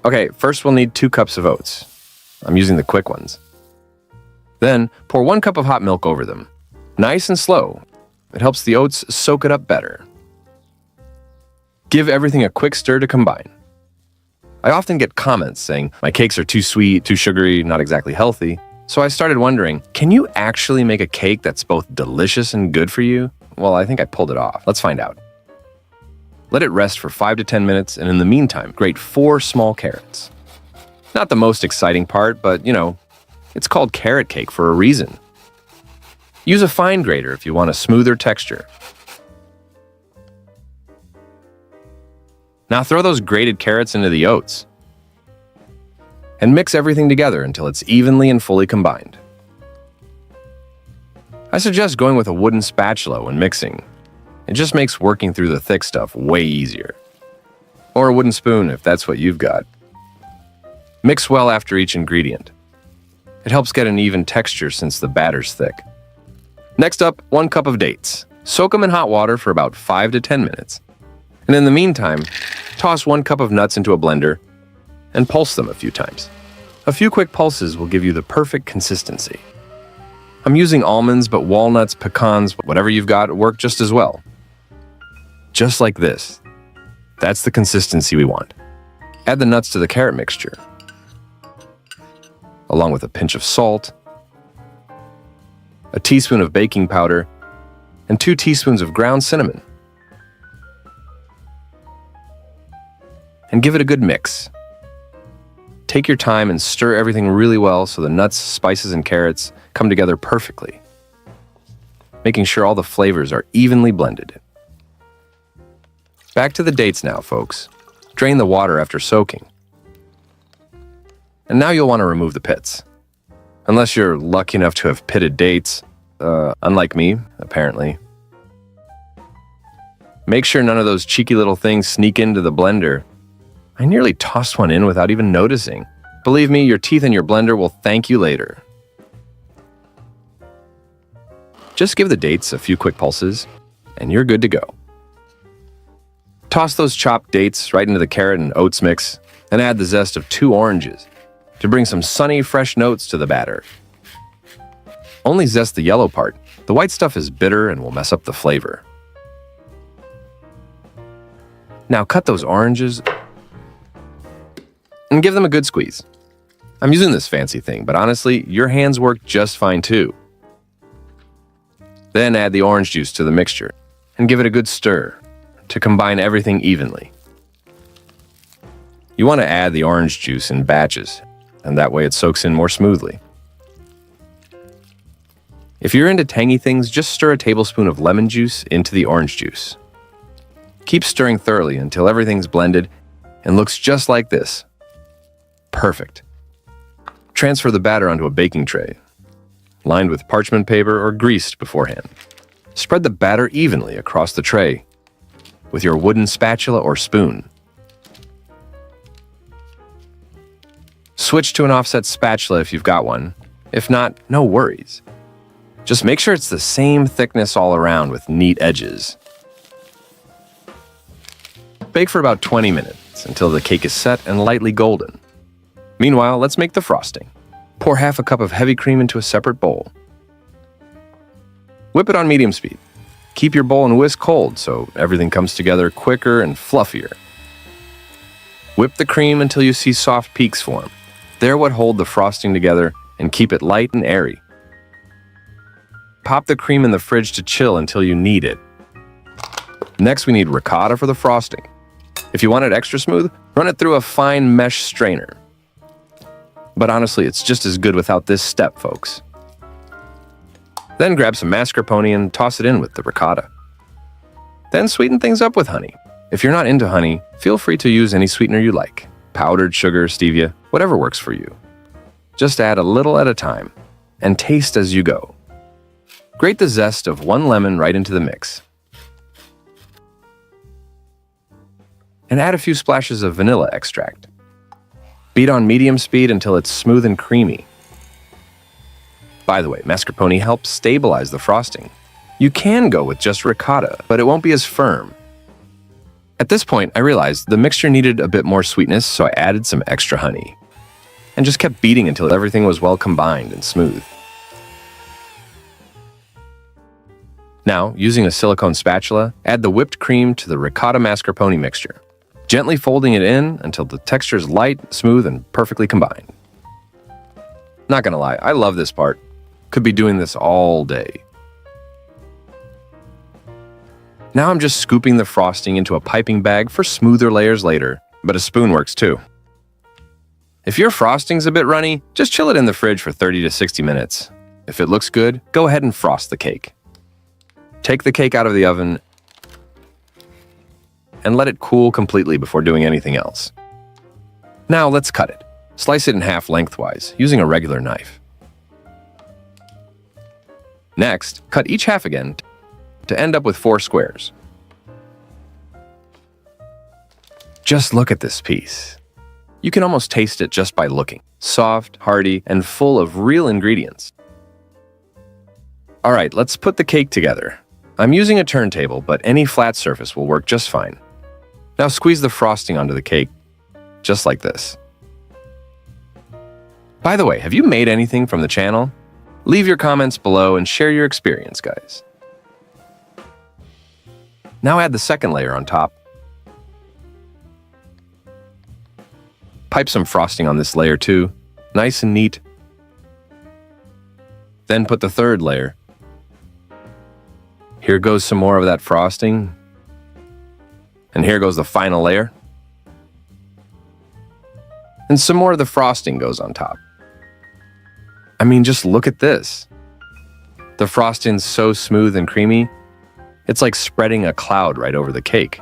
Okay, first we'll need 2 cups of oats. I'm using the quick ones. Then pour 1 cup of hot milk over them. Nice and slow. It helps the oats soak it up better. Give everything a quick stir to combine. I often get comments saying my cakes are too sweet, too sugary, not exactly healthy. So I started wondering, can you actually make a cake that's both delicious and good for you? Well, I think I pulled it off. Let's find out. Let it rest for 5 to 10 minutes, and in the meantime, grate 4 small carrots. Not the most exciting part, but it's called carrot cake for a reason. Use a fine grater if you want a smoother texture. Now throw those grated carrots into the oats and mix everything together until it's evenly and fully combined. I suggest going with a wooden spatula when mixing. It just makes working through the thick stuff way easier. Or a wooden spoon if that's what you've got. Mix well after each ingredient. It helps get an even texture since the batter's thick. Next up, 1 cup of dates. Soak them in hot water for about 5 to 10 minutes. And in the meantime, toss 1 cup of nuts into a blender and pulse them a few times. A few quick pulses will give you the perfect consistency. I'm using almonds, but walnuts, pecans, whatever you've got, work just as well. Just like this. That's the consistency we want. Add the nuts to the carrot mixture, along with a pinch of salt, a teaspoon of baking powder, and 2 teaspoons of ground cinnamon. And give it a good mix. Take your time and stir everything really well so the nuts, spices, and carrots come together perfectly, making sure all the flavors are evenly blended. Back to the dates now, folks. Drain the water after soaking. And now you'll want to remove the pits. Unless you're lucky enough to have pitted dates, unlike me, apparently. Make sure none of those cheeky little things sneak into the blender. I nearly tossed one in without even noticing. Believe me, your teeth in your blender will thank you later. Just give the dates a few quick pulses, and you're good to go. Toss those chopped dates right into the carrot and oats mix, and add the zest of 2 oranges to bring some sunny, fresh notes to the batter. Only zest the yellow part. The white stuff is bitter and will mess up the flavor. Now cut those oranges and give them a good squeeze. I'm using this fancy thing, but honestly, your hands work just fine too. Then add the orange juice to the mixture and give it a good stir to combine everything evenly. You want to add the orange juice in batches, and that way it soaks in more smoothly. If you're into tangy things, just stir a tablespoon of lemon juice into the orange juice. Keep stirring thoroughly until everything's blended and looks just like this. Perfect. Transfer the batter onto a baking tray, lined with parchment paper or greased beforehand. Spread the batter evenly across the tray with your wooden spatula or spoon. Switch to an offset spatula if you've got one. If not, no worries. Just make sure it's the same thickness all around with neat edges. Bake for about 20 minutes until the cake is set and lightly golden. Meanwhile, let's make the frosting. Pour half a cup of heavy cream into a separate bowl. Whip it on medium speed. Keep your bowl and whisk cold so everything comes together quicker and fluffier. Whip the cream until you see soft peaks form. They're what hold the frosting together and keep it light and airy. Pop the cream in the fridge to chill until you need it. Next, we need ricotta for the frosting. If you want it extra smooth, run it through a fine mesh strainer. But honestly, it's just as good without this step, folks. Then grab some mascarpone and toss it in with the ricotta. Then sweeten things up with honey. If you're not into honey, feel free to use any sweetener you like. Powdered sugar, stevia, whatever works for you. Just add a little at a time and taste as you go. Grate the zest of 1 lemon right into the mix. And add a few splashes of vanilla extract. Beat on medium speed until it's smooth and creamy. By the way, mascarpone helps stabilize the frosting. You can go with just ricotta, but it won't be as firm. At this point, I realized the mixture needed a bit more sweetness, so I added some extra honey and just kept beating until everything was well combined and smooth. Now, using a silicone spatula, add the whipped cream to the ricotta mascarpone mixture, gently folding it in until the texture is light, smooth, and perfectly combined. Not gonna lie, I love this part. Could be doing this all day. Now I'm just scooping the frosting into a piping bag for smoother layers later, but a spoon works too. If your frosting's a bit runny, just chill it in the fridge for 30 to 60 minutes. If it looks good, go ahead and frost the cake. Take the cake out of the oven and let it cool completely before doing anything else. Now let's cut it. Slice it in half lengthwise, using a regular knife. Next, cut each half again to end up with 4 squares. Just look at this piece. You can almost taste it just by looking. Soft, hearty, and full of real ingredients. All right, let's put the cake together. I'm using a turntable, but any flat surface will work just fine. Now squeeze the frosting onto the cake, just like this. By the way, have you made anything from the channel? Leave your comments below and share your experience, guys. Now add the second layer on top. Pipe some frosting on this layer too, nice and neat. Then put the third layer. Here goes some more of that frosting. And here goes the final layer. And some more of the frosting goes on top. I mean, just look at this. The frosting's so smooth and creamy, it's like spreading a cloud right over the cake.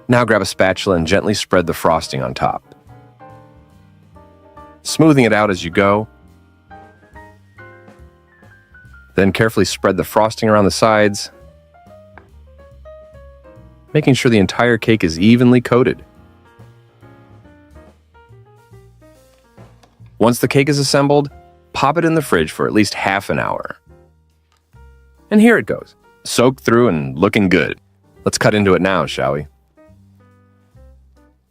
Now grab a spatula and gently spread the frosting on top. Smoothing it out as you go. Then carefully spread the frosting around the sides, making sure the entire cake is evenly coated. Once the cake is assembled, pop it in the fridge for at least half an hour. And here it goes, soaked through and looking good. Let's cut into it now, shall we?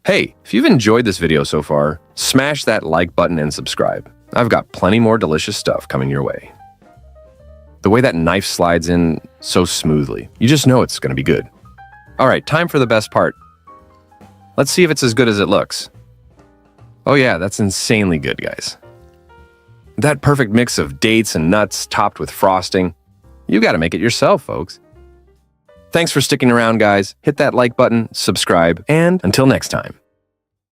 Hey, if you've enjoyed this video so far, smash that like button and subscribe. I've got plenty more delicious stuff coming your way. The way that knife slides in so smoothly, you just know it's gonna be good. All right, time for the best part. Let's see if it's as good as it looks. Oh yeah, that's insanely good, guys. That perfect mix of dates and nuts topped with frosting. You gotta make it yourself, folks. Thanks for sticking around, guys. Hit that like button, subscribe, and until next time.